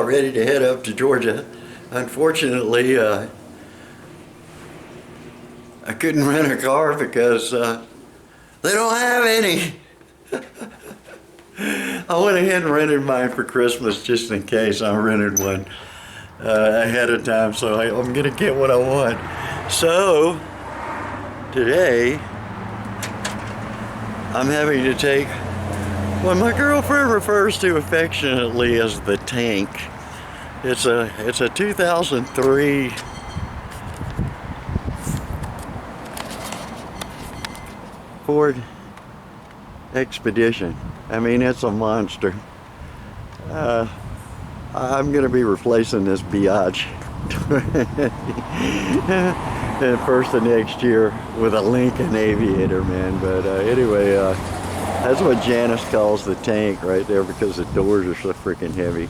ready to head up to Georgia. Unfortunately, I couldn't rent a car because they don't have any. I went ahead and rented mine for Christmas just in case. I rented one ahead of time, so I'm gonna get what I want. So today I'm having to take what my girlfriend refers to affectionately as the tank. It's a 2003 Ford Expedition. I mean, it's a monster. I'm gonna be replacing this biatch first of next year with a Lincoln Aviator, man. But anyway, that's what Janice calls the tank right there because the doors are so freaking heavy.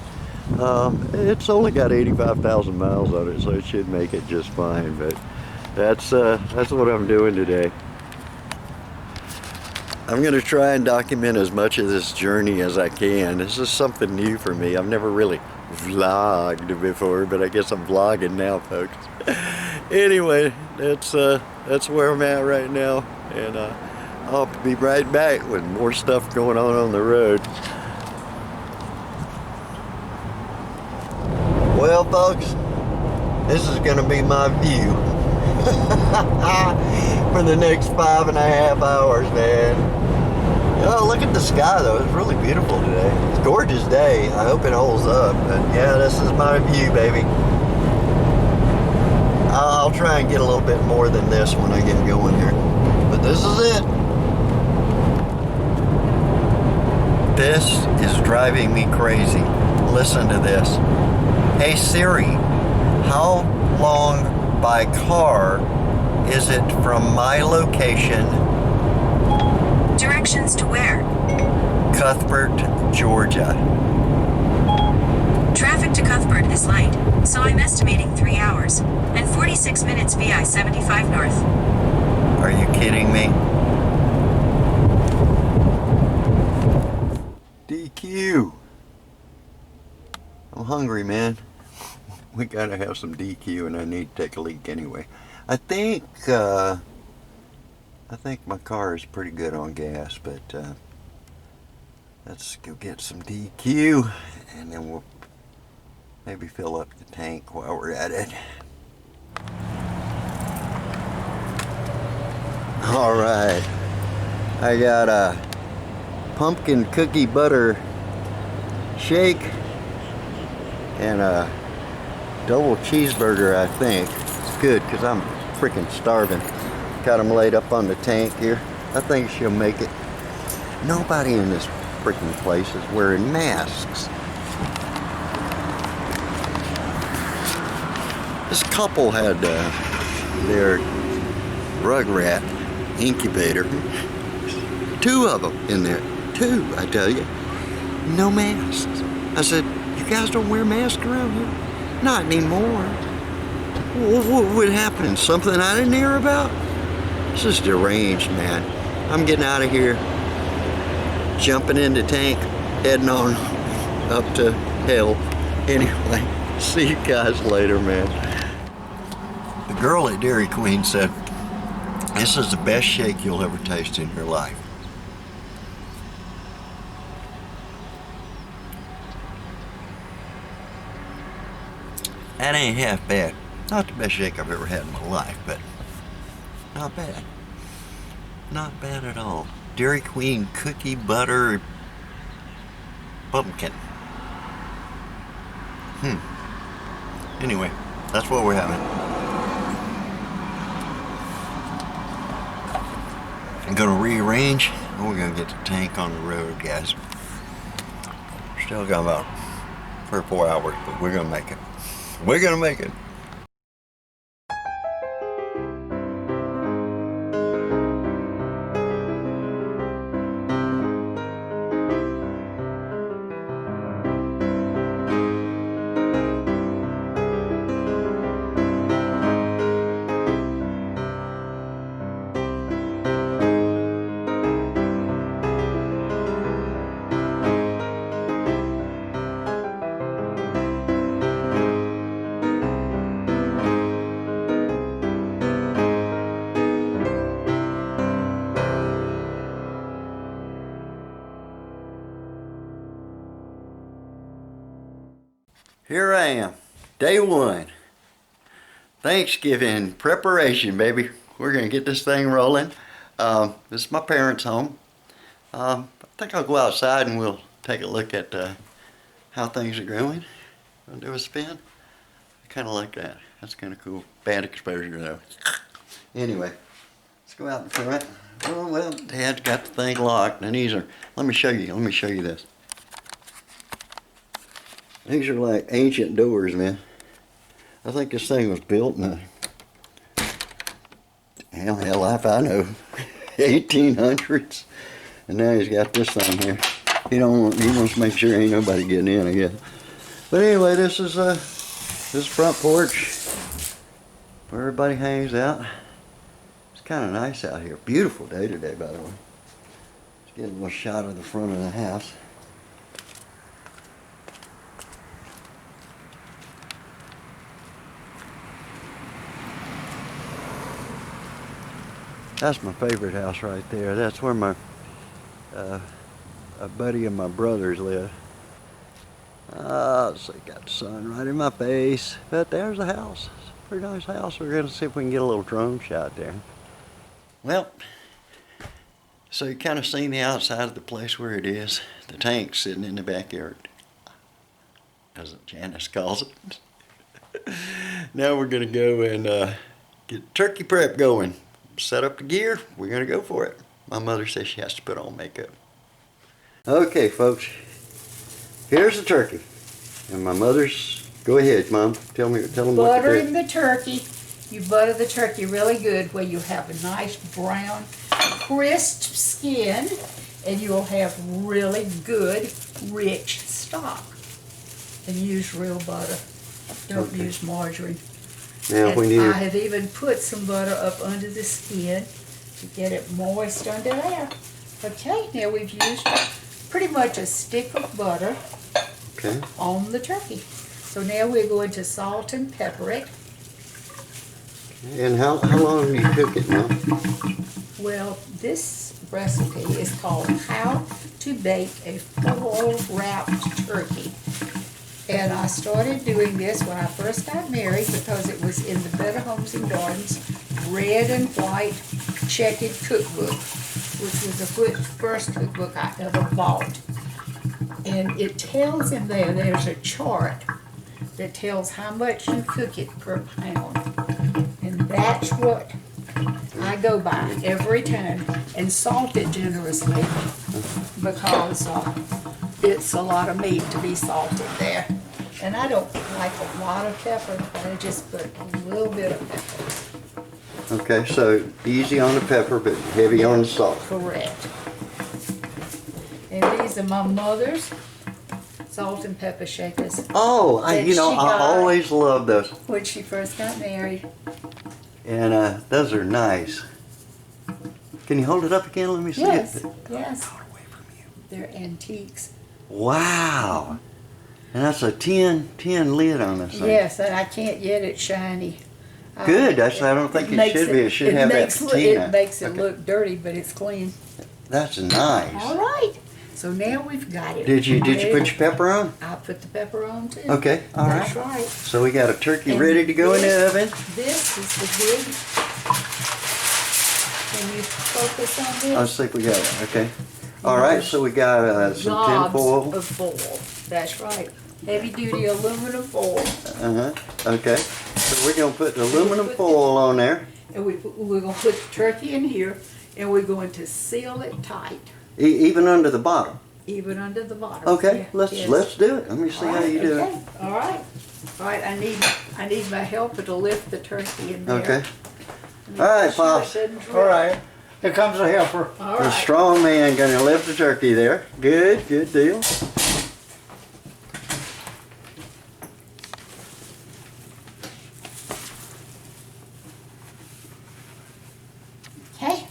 It's only got 85,000 miles on it, so it should make it just fine. But that's what I'm doing today. I'm going to try and document as much of this journey as I can. This is something new for me. I've never really vlogged before, but I guess I'm vlogging now, folks. Anyway, that's where I'm at right now, and I'll be right back with more stuff going on the road. Well, folks, this is going to be my view for the next 5.5 hours, man. Oh, look at the sky, though. It's really beautiful today. It's a gorgeous day. I hope it holds up. But yeah, this is my view, baby. I'll try and get a little bit more than this when I get going here. But this is it. This is driving me crazy. Listen to this. Hey Siri, how long by car is it from my location? Directions to where? Cuthbert, Georgia. Traffic to Cuthbert is light, so I'm estimating 3 hours and 46 minutes via I-75 North. Are you kidding me? DQ. I'm hungry, man. We gotta have some DQ, and I need to take a leak anyway. I think my car is pretty good on gas, but let's go get some DQ, and then we'll maybe fill up the tank while we're at it. All right, I got a pumpkin cookie butter shake and a double cheeseburger, I think. It's good because I'm freaking starving. Got them laid up on the tank here. I think she'll make it. Nobody in this freaking place is wearing masks. This couple had their rugrat incubator. 2 of them in there. 2, I tell you. No masks. I said, you guys don't wear masks around here? Not anymore. What would happen? Something I didn't hear about? This is deranged, man. I'm getting out of here, jumping in the tank, heading on up to hell. Anyway, see you guys later, man. The girl at Dairy Queen said, this is the best shake you'll ever taste in your life. That ain't half bad. Not the best shake I've ever had in my life, but not bad. Not bad at all. Dairy Queen cookie butter pumpkin. Anyway, that's what we're having. I'm gonna rearrange, and we're gonna get the tank on the road, guys. Still got about 3 or 4 hours, but we're gonna make it. We're gonna make it. Here I am, day one. Thanksgiving preparation, baby. We're gonna get this thing rolling. This is my parents' home. I think I'll go outside and we'll take a look at how things are going. Wanna do a spin? I kinda like that. That's kinda cool. Bad exposure though. Anyway, let's go out in front. Oh well, Dad's got the thing locked and these are, let me show you this. These are like ancient doors, man. I think this thing was built in the hell if I know, 1800s. And now he's got this thing here. He wants to make sure ain't nobody getting in, I guess. But anyway, this is front porch where everybody hangs out. It's kind of nice out here. Beautiful day today, by the way. Let's get a little shot of the front of the house. That's my favorite house right there. That's where my a buddy of my brother's live. So got the sun right in my face. But there's the house. It's a pretty nice house. We're gonna see if we can get a little drone shot there. Well, so you kind of seen the outside of the place where it is. The tank's sitting in the backyard, as Janice calls it. Now we're gonna go and get turkey prep going. Set up the gear, we're gonna go for it. My mother says she has to put on makeup. Okay, folks, here's the turkey. And my mother's, go ahead, Mom, tell them what to do. Buttering the turkey. You butter the turkey really good where you have a nice brown, crisp skin, and you'll have really good, rich stock. And use real butter. Don't use margarine. Now, when you, I have even put some butter up under the skin to get it moist under there. Okay, now we've used pretty much a stick of butter on the turkey. So now we're going to salt and pepper it. And how long do you cook it, Mom? Well, this recipe is called How to Bake a Foil Wrapped Turkey. And I started doing this when I first got married because it was in the Better Homes and Gardens red and white checkered cookbook, which was the first cookbook I ever bought. And it tells in there, there's a chart that tells how much you cook it per pound. And that's what I go by every time. And salt it generously because it's a lot of meat to be salted there. And I don't like a lot of pepper, but I just put a little bit of pepper. Okay, so easy on the pepper, but heavy on the salt. Correct. And these are my mother's salt and pepper shakers. Oh, I always love those. When she first got married. And those are nice. Can you hold it up again? Let me see Yes, it. yes. Far away from you. They're antiques. Wow. And that's a tin lid on this thing. Yes, and I can't get it shiny. Good. I don't think it should be. It should have that patina. It makes it look dirty, but it's clean. That's nice. All right. So now we've got it. Did you put your pepper on? I put the pepper on too. Okay. All right. That's right. So we got a turkey And ready to go in the oven. This is the good. Can you focus on this? Let's see if we got it. Okay. All right. So we got some tin Gobs foil. of foil. That's right. Heavy duty aluminum foil. Okay. So we're gonna put the aluminum foil on there. And we're gonna put the turkey in here, and we're going to seal it tight. Even under the bottom. Even under the bottom. Okay. Yeah, Let's do it. Let me see how you do it. All right. All right. I need my helper to lift the turkey in there. Okay. All right, Pops. All right. Here comes the helper. All The right. strong man gonna lift the turkey there. Good deal. Okay.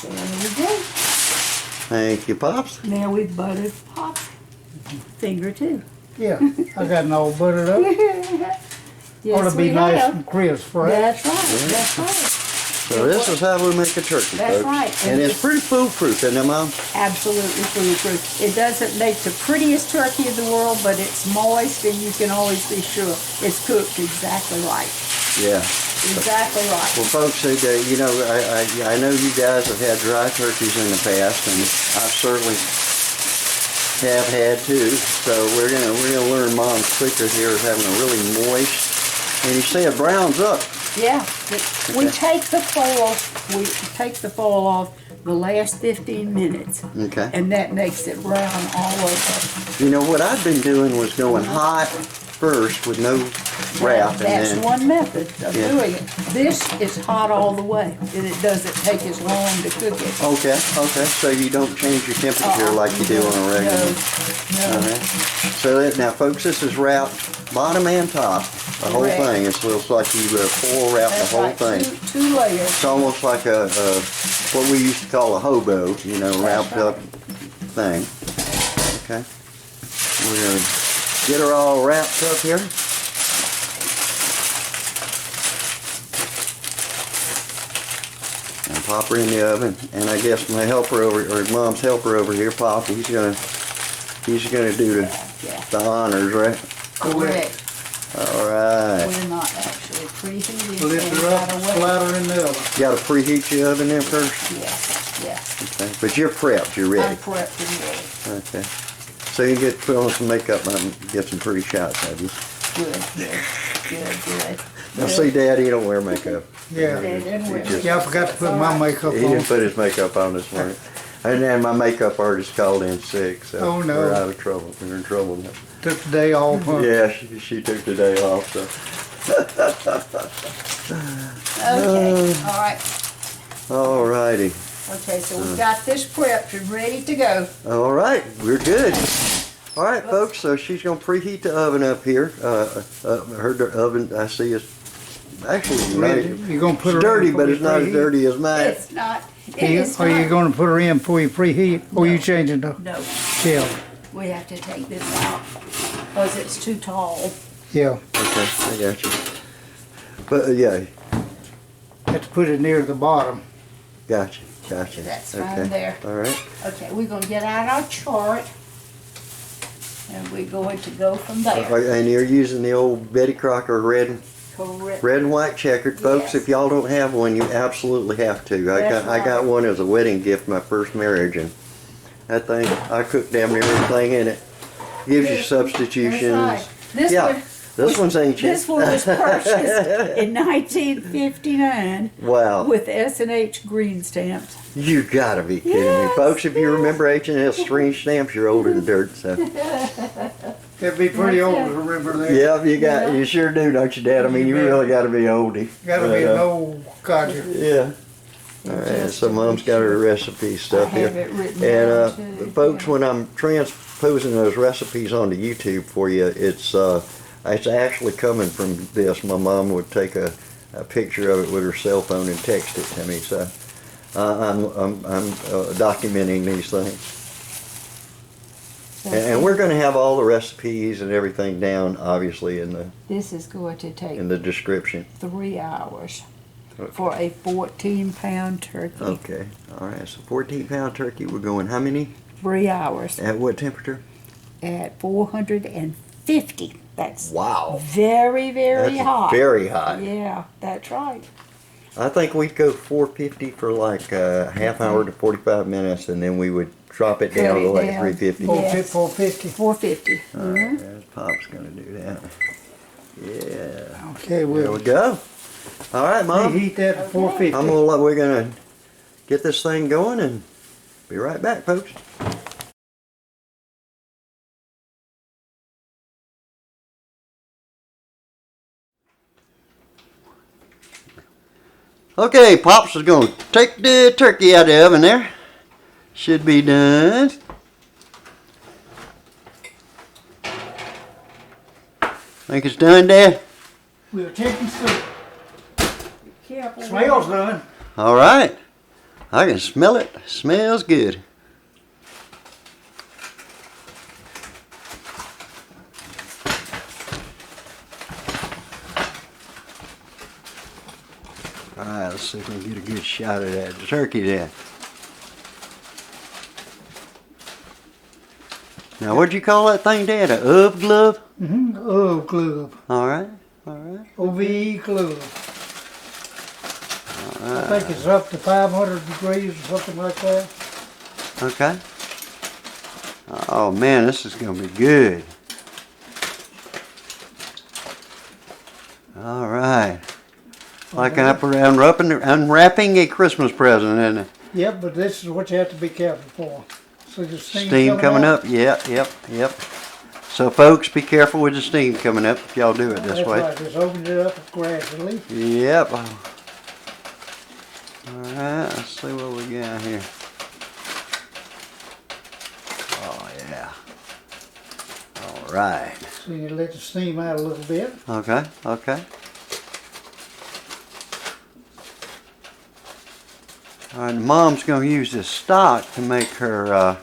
There we go. Thank you, Pops. Now we've buttered Pop's finger too. Yeah, I got it all buttered up. Yes, Ought to be we nice have. and crisp, right? That's right. That's right. So this is how we make a turkey, That's folks. right. And it's pretty foolproof, isn't it, Mom? Absolutely foolproof. It doesn't make the prettiest turkey in the world, but it's moist and you can always be sure it's cooked exactly right. Yeah. Exactly right. Well, folks, you know, I know you guys have had dry turkeys in the past, and I've certainly have had too. So we're gonna learn Mom's secret here of having a really moist. And you say it browns up. Yeah, we take the foil off the last 15 minutes. Okay. And that makes it brown all over. You know what I've been doing was going hot first with no wrap, and That's then one method of Yeah. doing it. This is hot all the way, and it doesn't take as long to cook it. okay. So you don't change your temperature like you do on a regular. No. Alright. So now, folks, this is wrapped bottom and top, the whole Correct. thing. It's like you foil wrap the That's whole right, thing. two layers. It's almost like a what we used to call a hobo, you know, wrapped right. up thing. Okay. We're gonna get her all wrapped up here. And pop her in the oven. And I guess my helper or Mom's helper over here, Pop, he's gonna do Yeah. the honors, right? Correct. All right. We're not actually preheating. Lift so we her up, gotta wait. slide her in the oven. You gotta preheat your oven then first? Yes. Okay. But you're prepped, you're I'm ready. prepped and ready. Okay. So you get put on some makeup and get some pretty shots of you. Good. Now see, Dad, he don't wear makeup. Yeah. Yeah, I forgot to put my makeup He didn't on. put his makeup on this morning. And then my makeup artist called in sick, so Oh, no. we're out of trouble. We're in trouble now. Took the day off, huh? Yeah, she took the day off, so. Okay, all right. All righty. Okay, so we've got this prepped and ready to go. All right, we're good. All right, folks, so she's going to preheat the oven up here. Her oven, I see, is actually You're gonna put her it's dirty, in but before it's you not as preheat? dirty as mine. It's not, it is Are you not. gonna put her in before you preheat? Or you changing the No, shell? we have to take this out because it's too tall. Yeah. Okay, I got you. But yeah, Have to put it near the bottom. gotcha. That's fine Okay. there. All right. Okay, we're gonna get out our chart and we're going to go from there. And you're using the old Betty Crocker red Correct. and white checkered, folks. Yes. If y'all don't have one, you absolutely have to. That's I got right. one as a wedding gift my first marriage, and that thing I cooked damn near everything in it. Gives you That's substitutions. right. This Yeah, one, this one's ancient. this one was purchased in 1959 Wow, with S&H green stamps. you gotta be kidding me, Yes, folks! If you remember H&S strange stamps, you're older than dirt. So It'd be pretty old to remember that. yeah, you sure do, don't you, Dad? I mean, you really gotta be oldie. Gotta be But, an old codger. Yeah. All right, so Mom's got her recipe stuff I have here. it written And down too. folks, when I'm transposing those recipes onto YouTube for you, it's actually coming from this. My mom would take a picture of it with her cell phone and text it to me. So I'm documenting these things. And we're going to have all the recipes and everything down, obviously, in This is going to take the description. 3 hours for a 14-pound turkey. Okay. All right. So 14-pound turkey. We're going how many? 3 hours At what temperature? at 450. That's Wow. very, very That's hot. very hot. Yeah, that's right. I think we'd go 450 for like a half hour to 45 minutes, and then we would drop it down Cut to it like down. 350. Yes. 450. 450. All right, there's Pop's gonna do that. Yeah. Okay, There we we'll go. All right, Mom. reheat that to 450. We're gonna get this thing going and be right back, folks. Okay, Pops is gonna take the turkey out of the oven there. Should be done. Think it's done, Dad? We're taking soup. Careful. Smells done. All right. I can smell it. Smells good. All right, let's see if we can get a good shot of that turkey then. Now, what'd you call that thing, Dad? A UV glove? Oh, glove. All right, all right. OVE glove. I think it's up to 500 degrees or something like that. Okay. Oh man, this is gonna be good. All right. Like unwrapping a Christmas present, isn't it? Yep, but this is what you have to be careful for. See the Steam coming up. Yep. So folks, be careful with the steam coming up if y'all do it this way. That's right, just open it up gradually. Yep. All right, let's see what we got here. Oh yeah. All right. So you let the steam out a little bit. Okay. All right, Mom's going to use this stock to make her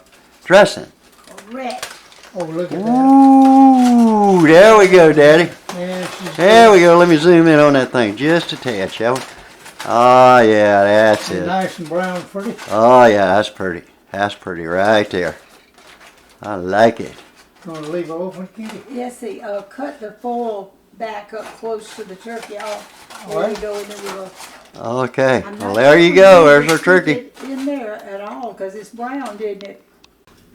dressing. Correct. Oh, look at that. Ooh, there we go, Daddy. Yeah, There we go. Let me zoom in on that thing just a tad, shall we? Oh, yeah, that's it. Nice and brown, pretty. Oh, yeah, that's pretty. That's pretty right there. I like it. Gonna leave it open, Kitty? Yes, cut the foil back up close to the turkey. There Alright. you go, and then we'll. Okay, I'm well, not there you gonna go. leave There's our turkey. it in there at all because it's brown, didn't it?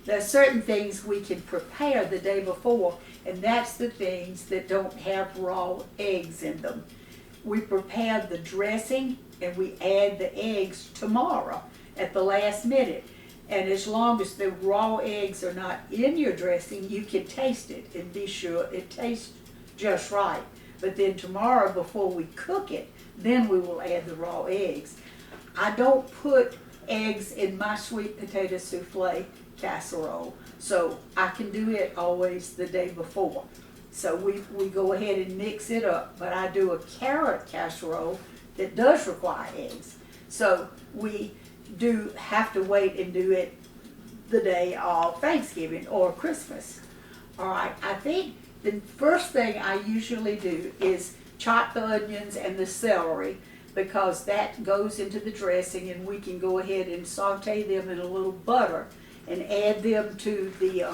There's certain things we can prepare the day before, and that's the things that don't have raw eggs in them. We prepare the dressing and we add the eggs tomorrow at the last minute. And as long as the raw eggs are not in your dressing, you can taste it and be sure it tastes just right. But then tomorrow, before we cook it, then we will add the raw eggs. I don't put eggs in my sweet potato souffle casserole, so I can do it always the day before. So we go ahead and mix it up, but I do a carrot casserole that does require eggs. So we do have to wait and do it the day of Thanksgiving or Christmas. All right, I think the first thing I usually do is chop the onions and the celery because that goes into the dressing, and we can go ahead and saute them in a little butter and add them to the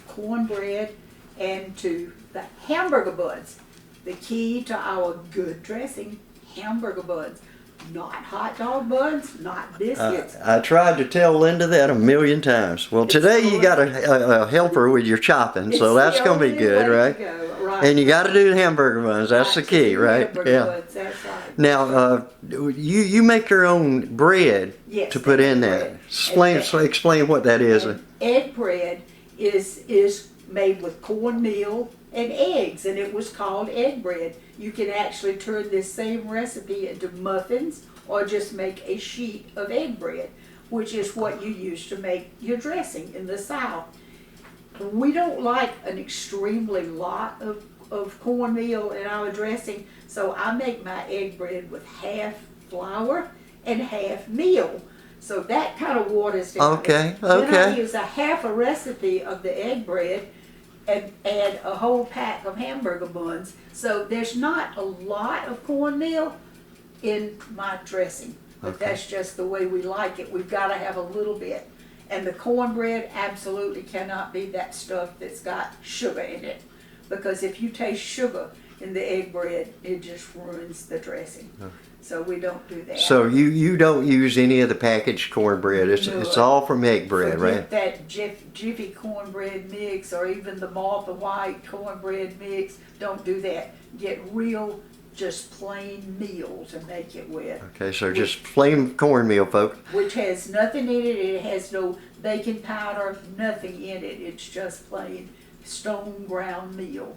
cornbread and to the hamburger buns. The key to our good dressing, hamburger buns. Not hot dog buns, not biscuits. I tried to tell Linda that a million times. Well, today you got a helper with your chopping, so that's going to be good, right? And you got to do the hamburger buns. That's the key, right? Yeah. Buns, that's right. Now, you make your own bread Yes, to put in there. Explain what that is. And egg bread is made with cornmeal and eggs, and it was called egg bread. You can actually turn this same recipe into muffins or just make a sheet of egg bread, which is what you use to make your dressing in the South. We don't like an extremely lot of cornmeal in our dressing, so I make my egg bread with half flour and half meal. So that kind of waters down. Okay. Then I use a half a recipe of the egg bread and add a whole pack of hamburger buns. So there's not a lot of cornmeal in my dressing, but that's just the way we like it. We've got to have a little bit. And the cornbread absolutely cannot be that stuff that's got sugar in it, because if you taste sugar in the egg bread, it just ruins the dressing. So we don't do that. So you don't use any of the packaged cornbread. It's all from egg bread, right? That Jiffy cornbread mix or even the Martha White cornbread mix. Don't do that. Get real, just plain meal to make it with. Okay, so just plain cornmeal, folks. Which has nothing in it. It has no baking powder, nothing in it. It's just plain stone ground meal.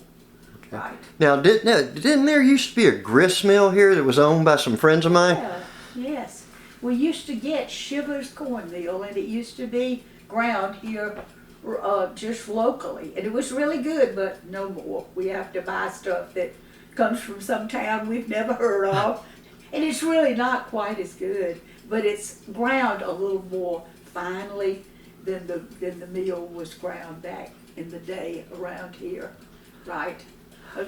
Right. Now, didn't there used to be a grist mill here that was owned by some friends of mine? Yeah, yes. We used to get Shiver's cornmeal, and it used to be ground here just locally. And it was really good, but no more. We have to buy stuff that comes from some town we've never heard of. And it's really not quite as good, but it's ground a little more finely than the meal was ground back in the day around here, right?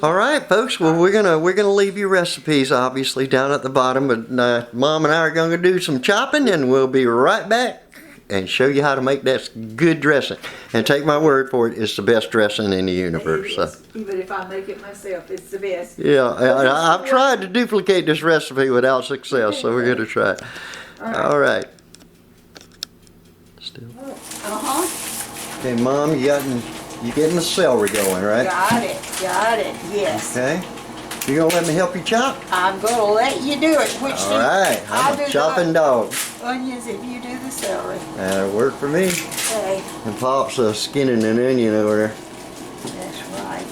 All right, folks. Well, we're gonna leave you recipes, obviously, down at the bottom. But Mom and I are gonna do some chopping, and we'll be right back and show you how to make that good dressing. And take my word for it, it's the best dressing in the universe. So. Even if I make it myself, it's the best. Yeah, I've tried to duplicate this recipe without success, so we're gonna try it. All right. Still. Okay, Mom, you getting the celery going, right? Got it, yes. Okay. You gonna let me help you chop? I'm gonna let you do it. All right, I'm a chopping dog. Onions if you do the celery. That'll work for me. Okay, And Pop's skinning an onion over there. that's right.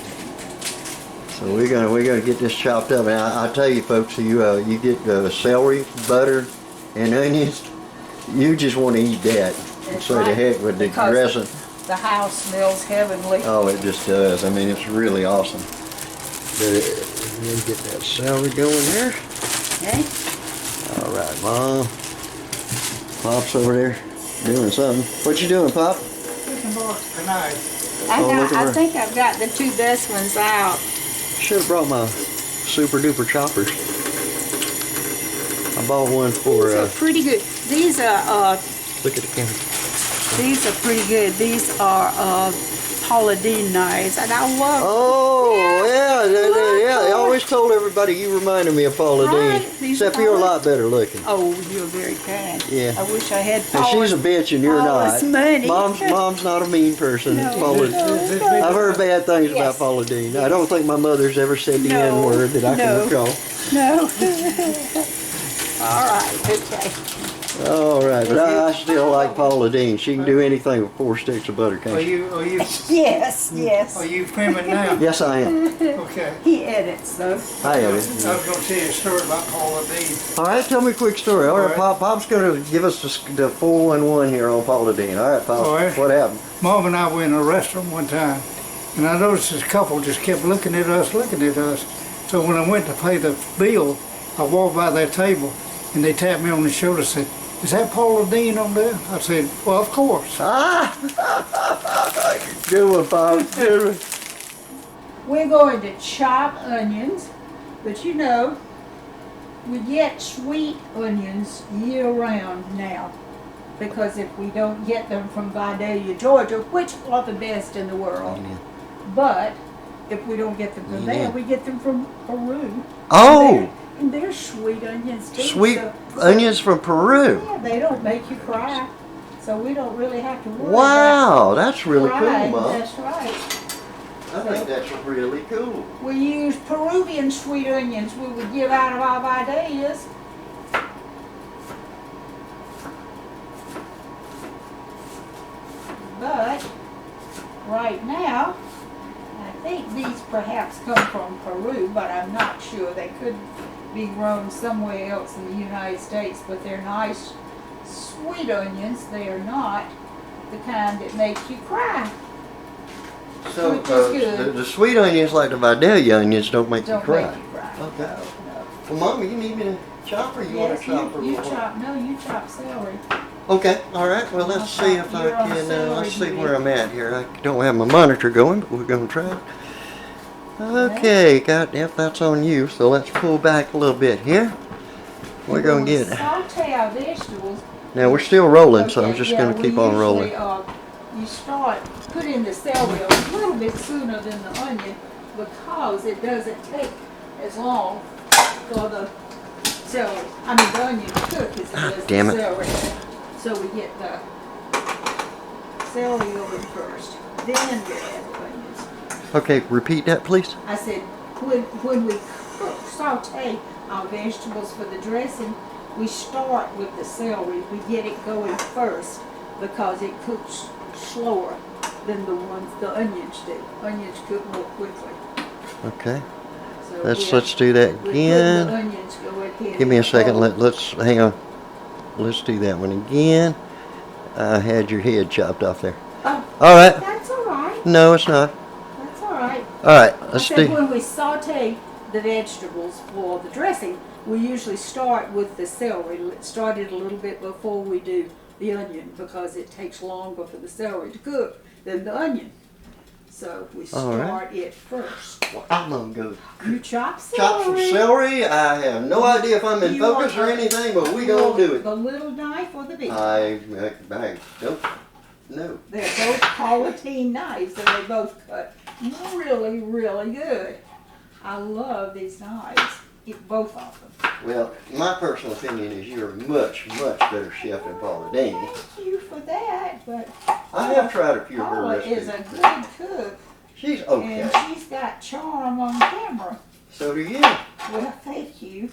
So we're gonna get this chopped up. And I tell you, folks, you get celery, butter, and onions. You just want to eat that. That's So to right. heck with the Because dressing. The house smells heavenly. Oh, it just does. I mean, it's really awesome. But let me get that celery going there. Okay. All right, Mom. Pop's over there doing something. What you doing, Pop? I think I've got the two best ones out. Should have brought my super duper choppers. I bought one for. These are pretty good. These are Look at the camera. these are pretty good. These are Paula Deen knives, and I love. Oh yeah. I always told everybody you reminded me of Paula Right, Deen. these Except are you're a Paula- lot better looking. Oh, you're very kind. Yeah. I wish I had And Paula. she's a bitch and you're Paula's not. money. Mom's not a mean person. No, Paula, no. I've heard bad things about Yes. Paula Deen. I don't think my mother's ever said the No, N-word that I can no. recall. No. All right. Okay. All right, but I still like Paula Deen. She can do anything with 4 sticks of butter, can't Are she? you Yes. Yes. are you filming now? Yes, I am. Okay. He edits though. I am. I was gonna tell you a story about Paula Deen. All right, tell me a quick story. All right, All right. Pop's going to give us the 411 here on Paula Deen. All right, Pop, All right. what happened? Mom and I were in a restaurant one time, and I noticed this couple just kept looking at us. So when I went to pay the bill, I walked by their table, and they tapped me on the shoulder and said, "Is that Paula Deen on there?" I said, "Well, of course." Ah! Good one, Pop. Good one. We're going to chop onions, but you know, we get sweet onions year round now. Because if we don't get them from Vidalia, Georgia, which are the best in the world, but if we don't get them from there, we get them from Peru. Oh! And they're sweet onions too. Sweet so- onions from Peru. Yeah, they don't make you cry. So we don't really have to worry Wow, that's really about cool, crying. Mom. That's right. I think that's really cool. We use Peruvian sweet onions we would give out of our Vidalias. But right now, I think these perhaps come from Peru, but I'm not sure. They could be grown somewhere else in the United States, but they're nice sweet onions. They are not the kind that make you cry. So Which is good. the sweet onions, like the Vidalia onions, don't make Don't you cry. make you cry. Okay. No. Well, Mom, you need me to chop or you want Yes, to chop or you what? chop. No, you chop celery. Okay, all right. Well, let's see if I You're on can. celery Let's see duty. where I'm at here. I don't have my monitor going, but we're gonna try. Okay, yep, that's on you. So let's pull back a little bit here. We're gonna get. Saute our vegetables. Now we're still rolling, so I'm Okay, just yeah, gonna we keep on usually, rolling. You put in the celery a little bit sooner than the onion because it doesn't take as long for the celery. I mean, the onion to cook as it does Damn the it. celery. So we get the celery over first, then we add the onions. Okay, repeat that, please. I said, when we saute our vegetables for the dressing, we start with the celery. We get it going first because it cooks slower than the onions do. Onions cook more quickly. Okay, So let's do that we're putting again. the onions go ahead. Give me a second. and Let's hang on. Let's do that one again. I had your head chopped off there. Oh, All right. that's all right. No, it's not. That's all right. All right. I Let's said do. when we saute the vegetables for the dressing, we usually start with the celery. Start it a little bit before we do the onion because it takes longer for the celery to cook than the onion. So we All right. start it first. Well, I'm gonna go You chop chop some celery. celery. I have no idea if I'm in You focus want or anything, but we You gonna want do it. The little knife or the big? I nope. No. They're both Palatine knives, and they both cut really, really good. I love these knives. Get both of them. Well, my personal opinion is you're a much, much better chef than Paula Dean. Thank you for that, but I have tried a few of her Paula is recipes. a good cook, She's okay. and she's got charm on camera. So do you. Well, thank you.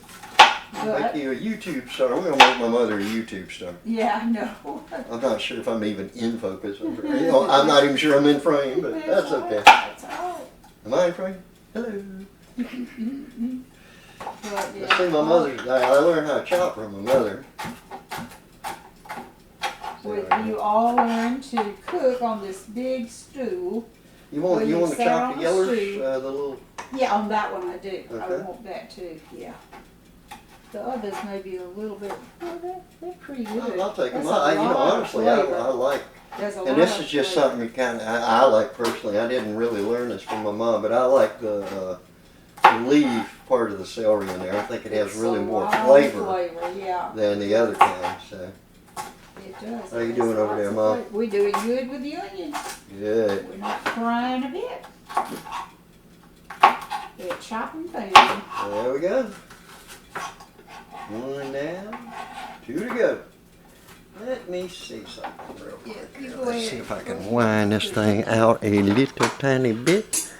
Make But, you a YouTube star. I'm gonna make my mother a YouTube star. yeah, I know. I'm not sure if I'm even in focus. You know, I'm not even sure I'm in frame, but that's all okay. right, that's all right. Am I in frame? Hello. But, yeah, I see my mother's. I learned how to chop from my mother. Well, you all learn to cook on this big stool. You want Well, you you want to sat chop on the the yellers, stool. the little. Yeah, on that one I do. I Okay. want that too, yeah. The others may be a little bit, well, they're pretty good. I'll take them. That's a You know, lot of honestly, I flavor. like. There's a And lot this of is just flavor. something I like personally. I didn't really learn this from my mom, but I like the leaf part of the celery in there. I think it has It's really a more lot of flavor yeah, than the other kind. So it does. How you It has doing over lots there, of Mom? flavor. We're doing good with the onions. good. We're not crying a bit. They're chopping things. There we go. One down, two to go. Let me see something real quick. Yeah, you here. go Let's ahead. see if I can wind this thing out a little tiny bit.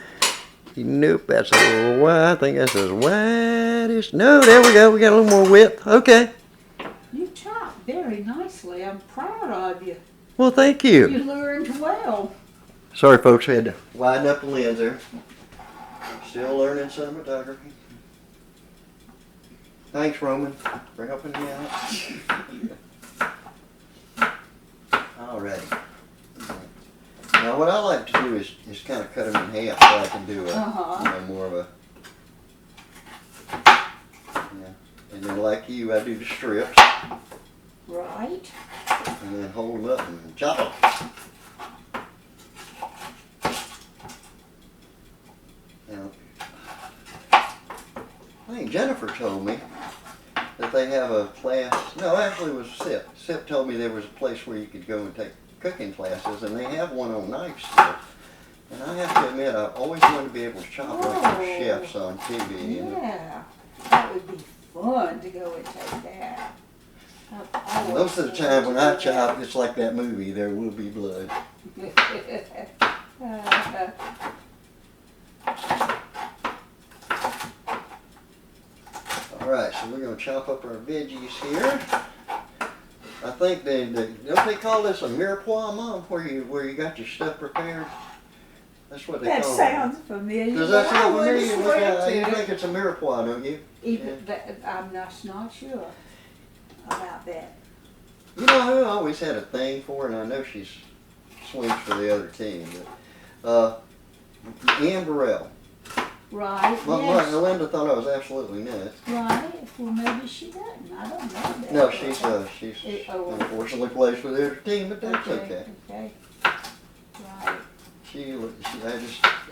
Nope, that's a little wide. I think that's as wide as. No, there we go. We got a little more width. Okay. You chop very nicely. I'm proud of you. Well, thank You you. learned well. Sorry, folks. We had to widen up the lens there. Still learning cinematography. Thanks, Roman, for helping me out. Alrighty. Now, what I like to do is kind of cut them in half so I can do a, more of a. Yeah. And then, like you, I do the strips Right. and then hold them up and chop them. Now, I think Jennifer told me that they have a class. No, actually, it was Sip. Sip told me there was a place where you could go and take cooking classes, and they have one on knives still. And I have to admit, I always wanted to be able to chop like those chefs on TV. You know? Yeah. That would be fun to go and take that. I've always Most of the wanted time when to I do chop, it's like that movie, There Will Be Blood. that. Alright, so we're going to chop up our veggies here. I think don't they call this a mirepoix, Mom, where you got your stuff prepared? That's what they That call sounds familiar. Does that but I sound wouldn't familiar? swear to You it. think it's a mirepoix, don't you? Even I'm not sure about that. You know who I always had a thing for, and I know she's swings for the other team, but Ann Burrell. Right. My Linda thought I was absolutely nuts. Right. Well, maybe she doesn't. I don't know that. No, she's Oh. unfortunately plays for the other team, but that's okay. Okay. Right.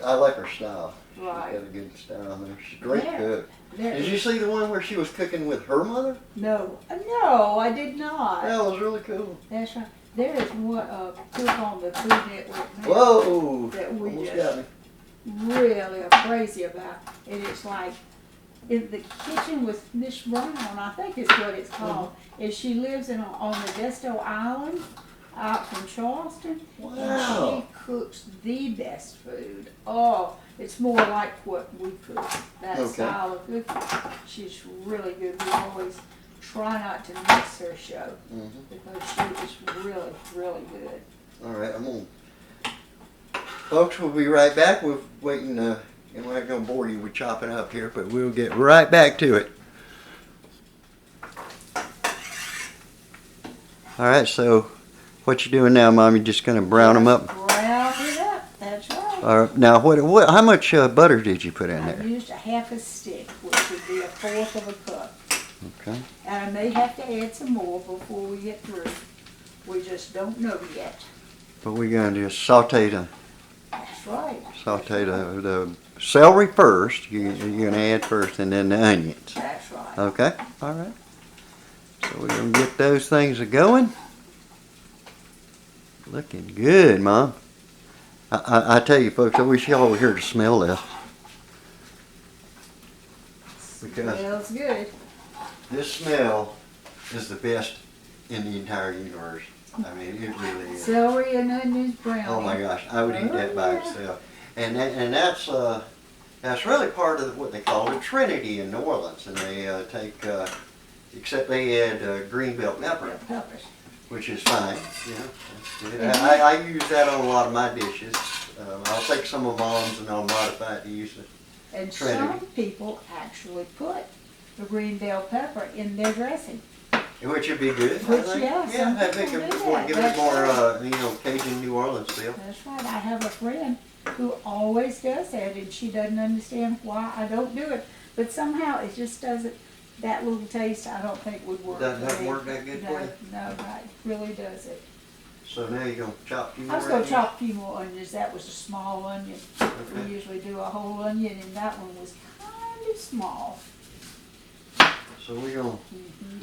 I like her style. Right. She's got a good style there. She's a great There. cook. There Did is- you see the one where she was cooking with her mother? No, I did not. That was really cool. That's right. There is one cook on the Food Network now Whoa! that we Almost just got me. really are crazy about. And it's like in the kitchen with Miss Brown, I think is what it's called. And she lives on Modesto Island out from Charleston. Wow. And she cooks the best food. Oh, it's more like what we cook, that Okay. style of cooking. She's really good. We always try not to miss her show because she is really, really good. All right, I'm on. Folks, we'll be right back. We're waiting. And we're not going to bore you with chopping up here, but we'll get right back to it. All right, so what you doing now, Mom? You just going to brown them up? Brown it up. That's right. All right, now, what? How much butter did you put in I there? used a half a stick, which would be a fourth of a cup. Okay. And I may have to add some more before we get through. We just don't know yet. But we're going to just saute them. That's right. Saute the celery first. You're gonna add first, and then the onions. That's right. Okay. All right. So we're gonna get those things a going. Looking good, Mom. I tell you, folks, I wish y'all were here to smell this. Because Smells good. this smell is the best in the entire universe. I mean, it really is. Celery and onions brownie. Oh my gosh, I would eat that by itself. And that's really part of what they call the Trinity in New Orleans. And they except they add green bell pepper, Peppers. which is fine. You know, that's good. I use that on a lot of my dishes. I'll take some of Mom's and I'll modify it to use it. And Trinity. some people actually put the green bell pepper in their dressing. Which would be good. Which, I think. yeah, some I think people it do would that. give it That's more, right. Cajun New Orleans feel. That's right. I have a friend who always does that, and she doesn't understand why I don't do it. But somehow it just doesn't. That little taste, I don't think would work. Doesn't work that good for you? No, right. Really does it. So now you're gonna chop a few more I was going to onions? chop a few more onions. That was a small onion. Okay. We usually do a whole onion, and that one was kind of small. So we're gonna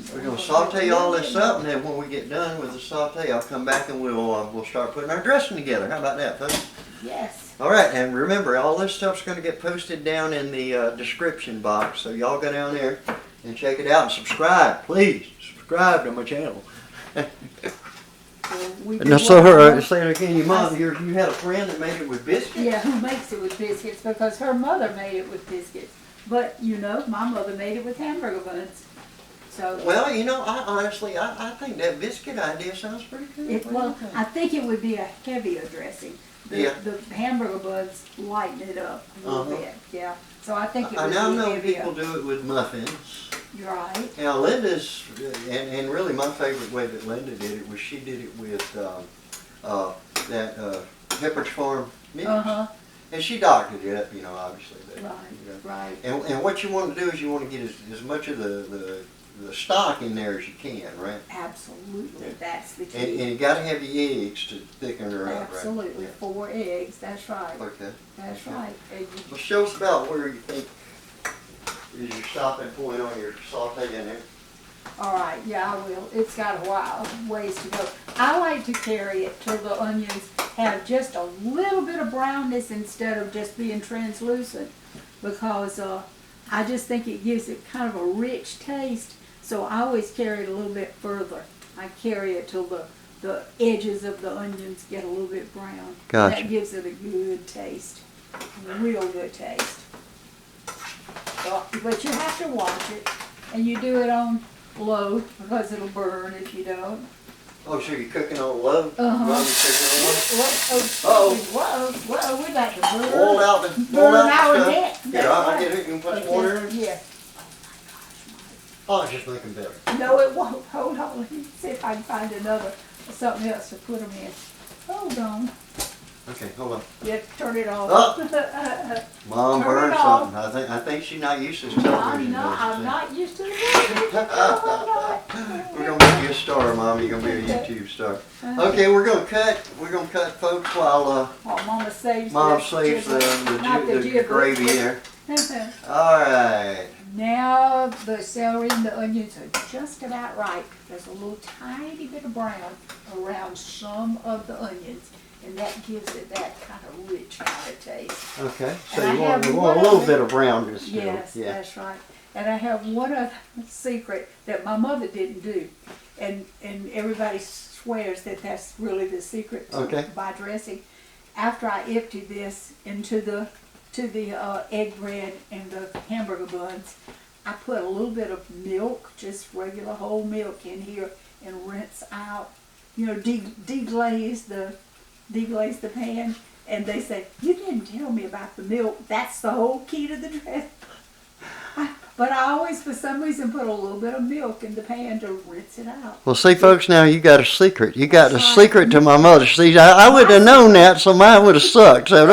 So we're gonna we'll saute put all it this in. up, and then when we get done with the saute, I'll come back and we'll start putting our dressing together. How about that, folks? Yes. All right, and remember, all this stuff's gonna get posted down in the description box, so y'all go down there and check it out and subscribe, please. Subscribe to my channel. So we Now, do so what- say it again, your mom, you had a friend that made it with biscuits? Yeah, who makes it with biscuits, because her mother made it with biscuits. But, you know, my mother made it with hamburger buns. So, Well, I honestly, I think that biscuit idea sounds pretty good. I think it would be a heavier dressing. Yeah. The hamburger buns lighten it up a little Uh-huh. bit, yeah. So I think it I would now be know heavier. people do it with muffins. You're right. Now Linda's, and really my favorite way that Linda did it was she did it with that Pepperidge Farm mix. Uh-huh, And she doctored it up, obviously. But, right. And what you want to do is you want to get as much of the stock in there as you can, right? Absolutely, Yeah. that's the And key. you got to have the eggs to thicken her up, right? Absolutely, 4 eggs, that's right. Okay. That's right. And you Well, show us about where you think is your stopping point on your saute in there. All right, yeah, I will. It's got a ways to go. I like to carry it till the onions have just a little bit of brownness instead of just being translucent, because I just think it gives it kind of a rich taste. So I always carry it a little bit further. I carry it till the edges of the onions get a little bit brown. Gotcha. That gives it a good taste, a real good taste. But you have to watch it, and you do it on low, because it'll burn if you don't. Oh, so you're cooking on low? Uh-huh. Uh-oh. Whoa, we're about to burn. Hold out the Burn our stuff. neck. Here, I'll get it. You can put some water in it. Yeah. Oh, it's just making better. No, it won't. Hold on. Let me see if I can find something else to put them in. Hold on. Okay, hold on. Yeah, turn it off. Mom Turn burned it off. something. I think she's not used to this television. I'm not used to the television. Oh, We're gonna make you a star, Mom. You're gonna be a YouTube star. Okay, we're gonna cut, folks, while Mama saves Mom the saves not the giblets. gravy there. All right. Now the celery and the onions are just about right. There's a little tiny bit of brown around some of the onions, and that gives it that kind of rich kind of taste. Okay. So And I you want have a one little other- bit of brownness still. Yes, Yeah. that's right. And I have one other secret that my mother didn't do, and everybody swears that that's really the secret to Okay. my dressing. After I empty this into the egg bread and the hamburger buns, I put a little bit of milk, just regular whole milk, in here and rinse out. Deglaze the pan. And they say, "You didn't tell me about the milk. That's the whole key to the dress." But I always, for some reason, put a little bit of milk in the pan to rinse it out. Well, see, folks, now you got a secret. You got a That's right. secret to my mother. See, I would have known that, so mine would have sucked. So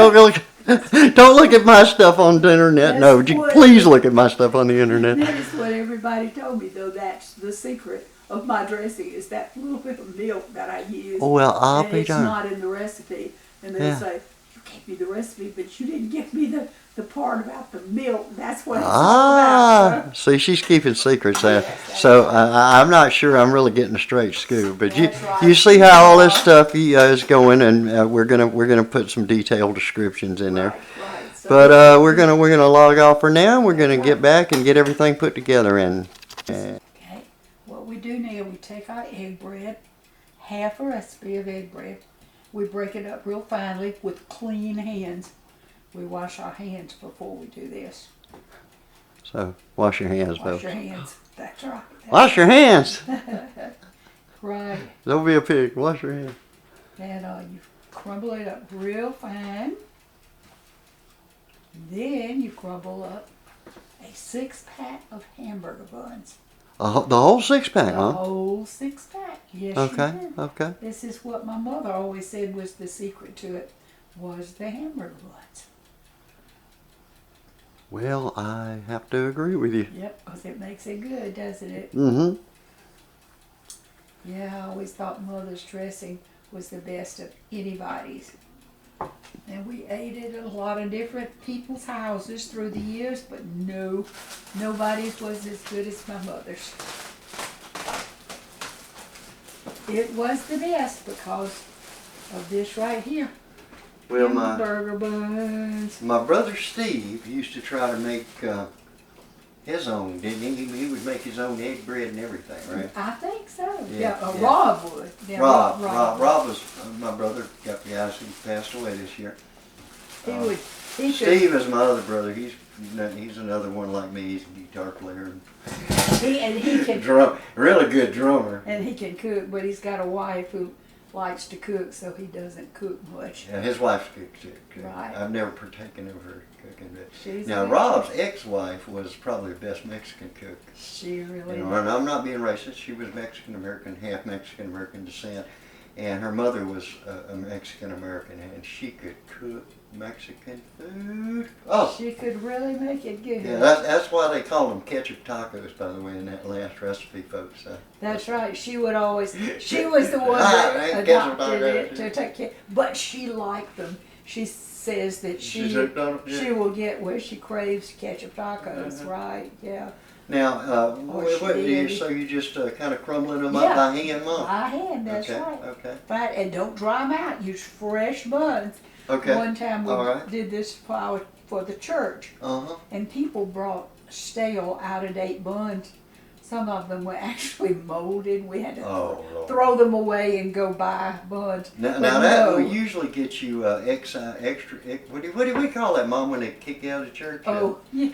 don't look at my stuff on the internet. No, That's what- please look at my stuff on the internet. That is what everybody told me, though. That's the secret of my dressing, is that little bit of milk that I use. Oh, well, I'll and be it's darned. not in the recipe. And they'll Yeah. say, "You gave give you the recipe, but you didn't give me the part about the milk. That's what it's all about. See, she's keeping secrets there. Yes, So I'm not sure I'm really getting a straight scoop, but That's right. you see how all this stuff is going, and we're gonna put some detailed descriptions in there. Right. So But we're gonna log off for now. We're gonna get back and get everything put together. And okay, what we do now, we take our egg bread, half a recipe of egg bread. We break it up real finely with clean hands. We wash our hands before we do this. so wash your hands, Wash folks. your hands. That's right. Wash your hands. Right. Don't be a pig. Wash your hands. And you crumble it up real fine. Then you crumble up a 6-pack of hamburger buns. The whole 6-pack, The huh? whole 6-pack. Yes, Okay. you did. Okay. This is what my mother always said was the secret to it, was the hamburger buns. Well, I have to agree with you. Yep, because it makes it good, doesn't it? Mm-hmm. Yeah, I always thought mother's dressing was the best of anybody's. And we ate it at a lot of different people's houses through the years, but no, nobody's was as good as my mother's. It was the best because of this right here. Well, Hamburger buns. my brother Steve used to try to make his own, didn't he? He would make his own egg bread and everything, right? I think so. Yeah, yeah. Rob would. Yeah, Rob was my brother. Got the guys who passed away this year. He would. He could. Steve is my other brother. He's another one like me. He's a guitar player He can. really good drummer. And he can cook, but he's got a wife who likes to cook, so he doesn't cook much. Yeah, his wife's good too. Right. I've never partaken of her cooking, but She's now good. Rob's ex-wife was probably the best Mexican cook. She really You know, and I'm not being racist. She was Mexican American, half Mexican American descent, and her mother was a Mexican American, and she could cook Mexican food. Oh, She could really make it good. yeah, that's why they call them ketchup tacos, by the way, in that last recipe, folks. That's right. She would always. She was the one Ah, that I guess adopted about it that. to take care. But she liked them. She says that She said, "No, yeah." she will get where she craves ketchup tacos. Uh-huh. Right? Yeah. Now, what do you? she So you just kind of crumbling them Yeah. up by hand, Mom? By hand. That's okay, right. okay, Right, and don't dry them out. Use fresh buns. okay. One time we All right. did this for the church, Uh-huh. and people brought stale, out-of-date buns. Some of them were actually molded. We had to Oh, Lord. throw them away and go buy buns. Now But that no. will usually get you extra. What do we call that, Mom, when they kick you out of the church? Oh, yeah.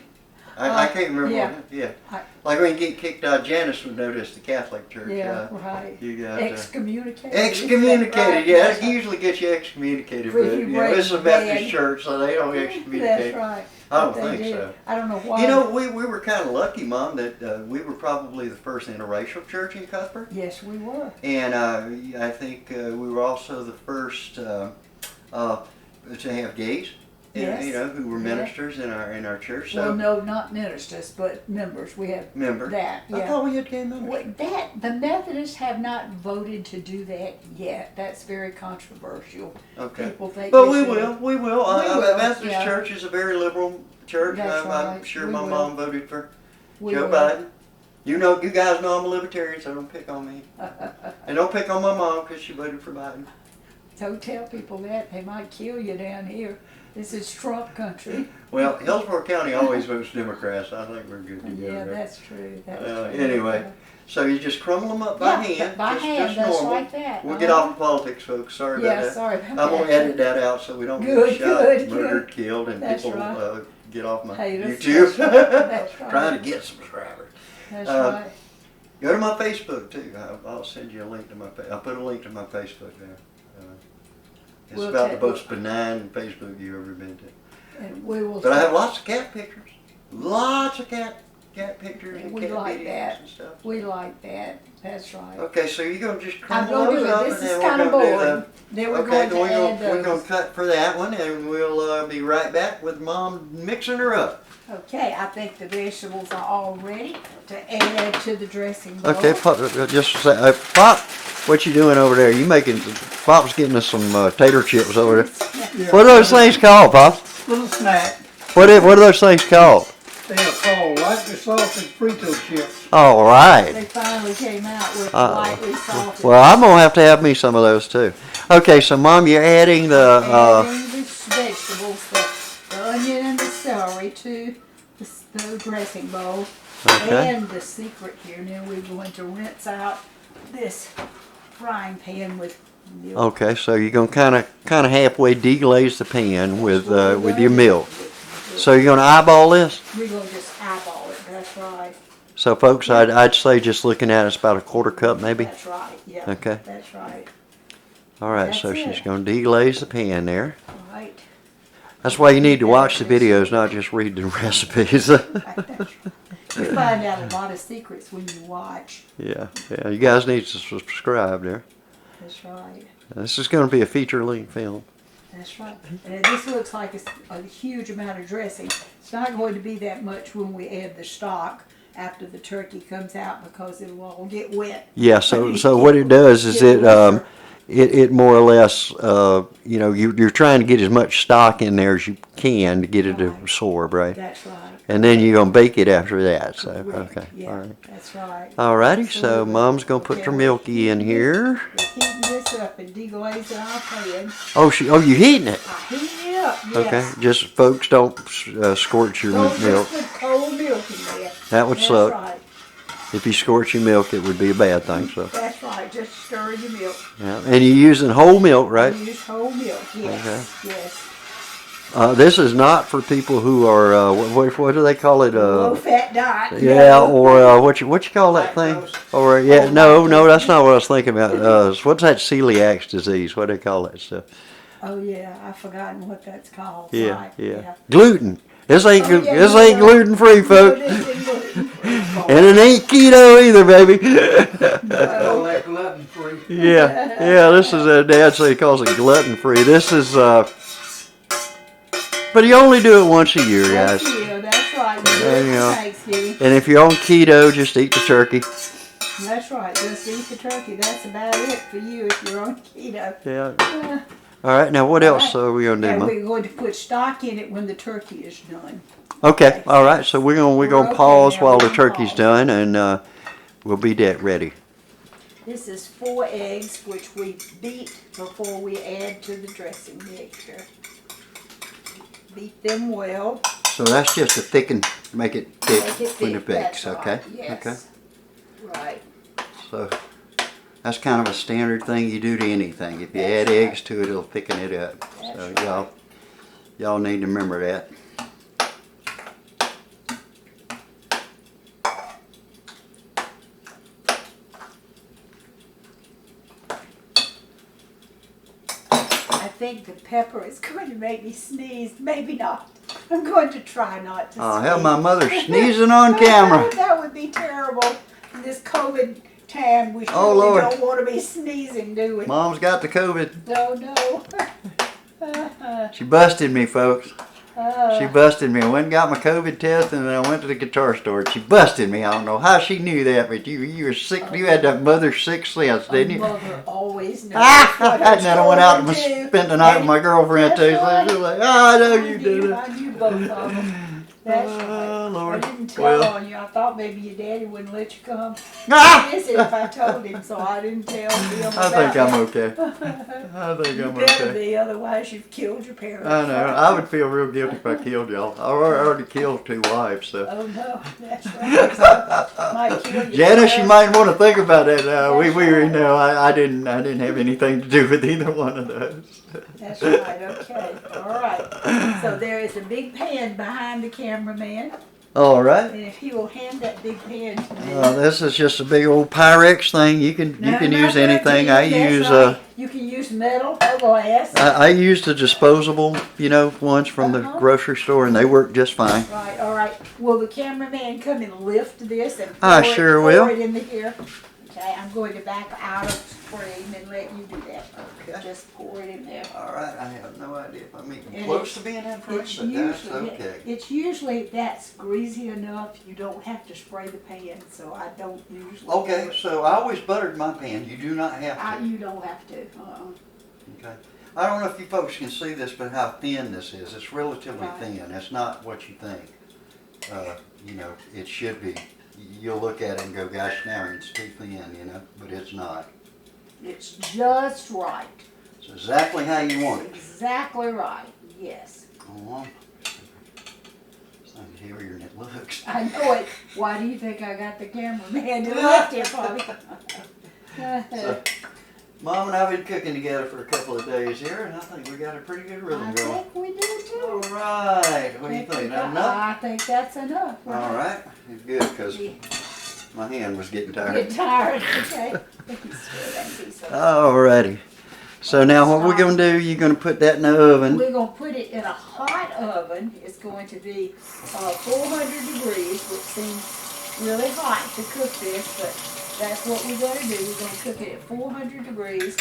I can't remember. yeah. What, yeah. I- Like when you get kicked out, Janice would notice the Catholic church. Yeah, right. You got Excommunicated. excommunicated. Right, Yeah, that's it usually gets you excommunicated, If but you you know, break this is a the Baptist band. church, so they don't excommunicate. That's right. I don't But they think did. so. I don't know why. You know, we were kind of lucky, Mom, that we were probably the first interracial church in Cuthbert. Yes, we were. And I think we were also the first to have gays, Yes. you know, who were Yeah. ministers in our church. So Well, no, not ministers, but members. We have member. that. I Yeah. thought we had gay members. The Methodists have not voted to do that yet. That's very controversial. Okay. People think But we we should. will. We will. We will, Methodist yeah. Church is a very liberal church. That's I'm right. sure We my will. mom voted for We Joe will. Biden. You guys know I'm a libertarian, so don't pick on me. And don't pick on my mom because she voted for Biden. Don't tell people that. They might kill you down here. This is Trump country. Well, Hillsborough County always votes Democrats. I think we're good to go Yeah, there. that's true. That's true. Anyway, so you just crumble them up by Yeah, hand. by just, hand, just that's normal. like that. We'll get off of politics, folks. Sorry Yeah, about that. sorry about I'm that. going to edit that out so we don't Good, get shot, good, murdered, good. killed, and That's people right. get off my Hate us. YouTube. That's right. Trying to get subscribers. That's Uh, right. Go to my Facebook too. I'll send you a link to my. I'll put a link to my Facebook there. It's We'll about the check- most benign Facebook you've ever been to. And we will. But I have lots of cat pictures. Lots of cat pictures and We cat like videos that. and stuff. We like that. That's right. Okay, so you're gonna just I'm crumble gonna those do up, it. This and is then we're kind of gonna do boring. Then we're okay, going to then add we're gonna those. cut for that one, and we'll be right back with Mom mixing her up. Okay, I think the vegetables are all ready to add to the dressing bowl. Okay, just say, pop. What you doing over there? You making? Pop's getting us some tater chips over there. Yeah. What are those things called, Pop? Little snack. What are those things called? They are called lightly salted Frito chips. All right. They finally came out with lightly salted. Well, I'm gonna have to have me some of those too. Okay, so Mom, you're adding the. Adding the vegetables, the onion and the celery to the dressing bowl. Okay. And the secret here, now we're going to rinse out this frying pan with milk. Okay, so you're gonna kind of halfway deglaze the pan with your milk. So you're gonna eyeball this. We're going to just eyeball it, that's right. So folks, I'd say just looking at it, it's about a quarter cup maybe. That's right, yeah. Okay. That's right. All right, That's so she's it. gonna deglaze the pan there. All right. That's why you need to watch the videos, not just read the recipes. You find out a lot of secrets when you watch. Yeah, you guys need to subscribe there. That's right. This is going to be a feature-length film. That's right. And this looks like it's a huge amount of dressing. It's not going to be that much when we add the stock after the turkey comes out because it will all get wet. Yeah, so what it does is it more or less, you're trying to get as much stock in there as you can to get it to absorb, right? That's right. And then you're going to bake it after that, so, Correct. okay, Yeah, all right. that's right. Alrighty, so Absolutely. Mom's going to put her milky in here. We're heating this up and deglazing our pan. Oh, you're heating it? I heat it up, yes. Okay, just folks don't scorch your Don't milk. just put cold milk in there. That would That's suck. right. If you scorch your milk, it would be a bad thing, so. That's right. Just stir your milk. Yeah, and you're using whole milk, right? Use whole milk. Yes. Okay. Yes. This is not for people who are what do they call it? Low fat diet. Yeah, no. or what you call that thing? Or no, that's not what I was thinking about. What's that celiac disease? What do they call that stuff? Oh yeah, I've forgotten what that's called. Yeah, Right. yeah. Gluten. This ain't Oh, yeah, this no, ain't no. gluten free, No, folks, this isn't gluten-free. and it ain't keto either, baby. All that gluten free. Yeah. This is Dad say he calls it gluten free. This is but you only do it once a year, guys. Yeah, that's right. You do There it you for go. Thanksgiving. And if you're on keto, just eat the turkey. That's right. Just eat the turkey. That's about it for you if you're on keto. Yeah. All right. Now, what else are we gonna do, And Mom? we're going to put stock in it when the turkey is done. Okay. All right. So we're gonna okay pause now, while we're the gonna turkey's pause. done, and we'll be ready. This is 4 eggs, which we beat before we add to the dressing mixture. Beat them well. So that's just to thicken, make it thick Make it when it thick. bakes. That's Okay. right. Yes. Okay. Right. So that's kind of a standard thing you do to anything. If you That's add right. eggs to it, it'll thicken it up. That's So right. y'all need to remember that. I think the pepper is going to make me sneeze. Maybe not. I'm going to try not to I'll sneeze. have my mother sneezing on camera. That would be terrible. In this COVID time, we Oh, surely Lord. don't want to be sneezing, do we? Mom's got the COVID. No. She busted me, folks. She Uh, busted me. I went and got my COVID test, and then I went to the guitar store. She busted me. I don't know how she knew that, but you were sick. You had that mother's sixth sense, didn't you? Mother always knows. And then I went out and spent the night with my girlfriend too. So she was like, "Oh, I know you did it." I knew both of them. That's right. Oh, Lord. I didn't tell Well. on you. I thought maybe your daddy wouldn't let you come Ah! visit if I told him, so I didn't tell him I about think I'm it. okay. I think You I'm better okay. be, otherwise you've killed your parents. I know. I would feel real guilty if I killed y'all. I already killed 2 wives, so. Oh no, that's right. So, might kill your Janice, you parents. might want to think about that. We That's were, right. I didn't have anything to do with either one of those. That's right, okay. All right. So there is a big pan behind the cameraman, All right. and if he will hand that big pan to me. This is just a big old Pyrex thing. You can No, not use anything. dirty, I that's use right. You can use metal or glass. I use the disposable, ones from the grocery store, and they work just fine. Right, all right. Will the cameraman come and lift this and I pour sure it, will. pour it in the here? Okay, I'm going to back out of stream and let you do that. Okay. Just pour it in there. All right, I have no idea if I'm even And close it's- to being in frame, It's but that's usually, okay. it's usually, that's greasy enough, you don't have to spray the pan, so I don't usually. Okay, do it. so I always buttered my pan. You do not have to. You don't have to, Okay. I don't know if you folks can see this, but how thin this is. It's relatively Right. thin. It's not what you think. You know, it should be. You'll look at it and go, gosh, now it's too thin, you know, but it's not. It's just right. It's exactly how you want it. Exactly right, yes. Oh, it's not heavier than it looks. I know it. Why do you think I got the cameraman to lift it for me? So, Mom and I have been cooking together for a couple of days here, and I think we got a pretty good I rhythm going. think we do All too. right. What do you think? That enough? I think that's enough. All right. Good, because my hand was getting tired. Get tired, okay? Thank you, sir. Alrighty. So now what we're going to do, you're going to put that in the oven. We're going to put it in a hot oven. It's going to be 400 degrees, which seems really hot to cook this, but that's what we're going to do. We're going to cook it at 400 degrees.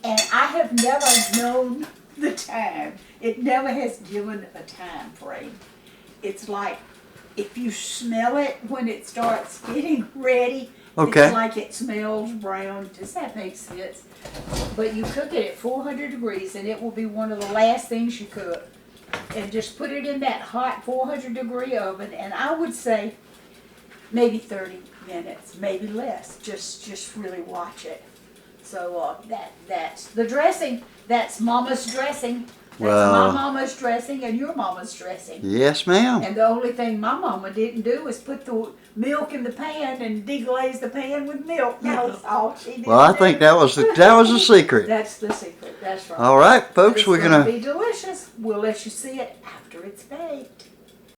And I have never known the time. It never has given a time frame. It's like if you smell it when it starts getting ready, Okay. it's like it smells brown. Does that make sense? But you cook it at 400 degrees and it will be one of the last things you cook. And just put it in that hot 400 degree oven, and I would say maybe 30 minutes, maybe less. Just really watch it. So that's the dressing. That's Mama's dressing. That's Well- my mama's dressing and your mama's dressing. Yes, ma'am. And the only thing my mama didn't do was put the milk in the pan and deglaze the pan with milk. That was all she did. Well, I think that was the secret. That's the secret. That's right. All right, folks, It's we're gonna gonna. be delicious. We'll let you see it after it's baked.